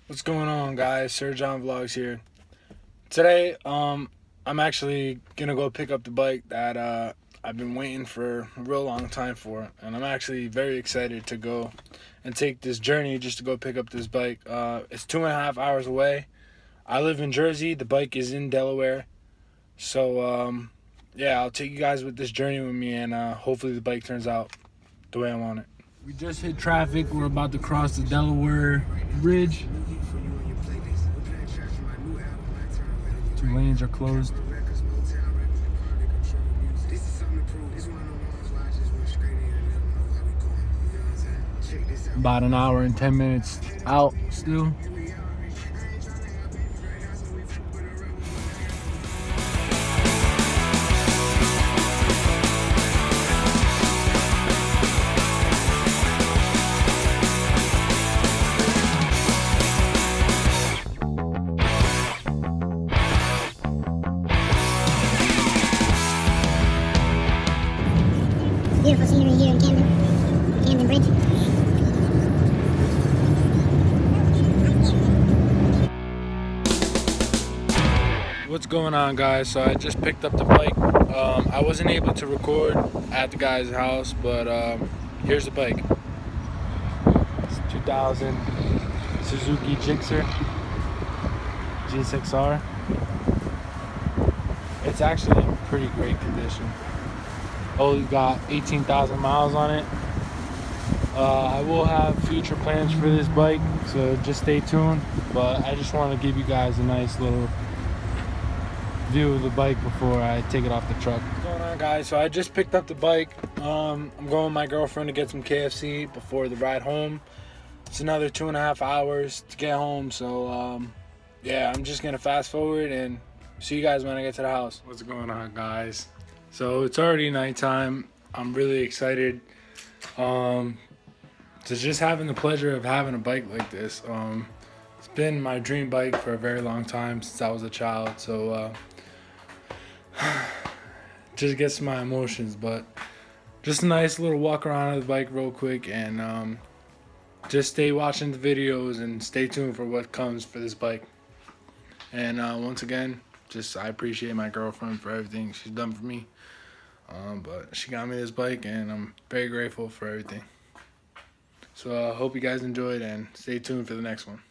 What's going on, guys? Sir John Vlogs here. Today, I'm actually gonna go pick up the bike that I've been waiting for a real long time for, and I'm actually very excited to go and take this journey just to go pick up this bike. It's 2.5 hours away. I live in Jersey. The bike is in Delaware, so yeah, I'll take you guys with this journey with me, and hopefully the bike turns out the way I want it. We just hit traffic. We're about to cross the Delaware Bridge. Two lanes are closed. About an hour and 10 minutes out still. Beautiful scenery here in Camden Bridge. What's going on, guys? So I just picked up the bike. I wasn't able to record at the guy's house, but here's the bike. It's 2000 Suzuki Gixxer G6R. It's actually in pretty great condition. Only got 18,000 miles on it. I will have future plans for this bike, so just stay tuned. But I just want to give you guys a nice little view of the bike before I take it off the truck. What's going on, guys? So I just picked up the bike. I'm going with my girlfriend to get some KFC before the ride home. It's another 2.5 hours to get home, so yeah, I'm just gonna fast forward and see you guys when I get to the house. What's going on, guys? So it's already nighttime. I'm really excited to just having the pleasure of having a bike like this. It's been my dream bike for a very long time, since I was a child, so just gets my emotions. But just a nice little walk around of the bike real quick, and just stay watching the videos and stay tuned for what comes for this bike. And once again, I appreciate my girlfriend for everything she's done for me. But she got me this bike, and I'm very grateful for everything. So I hope you guys enjoyed, and stay tuned for the next one.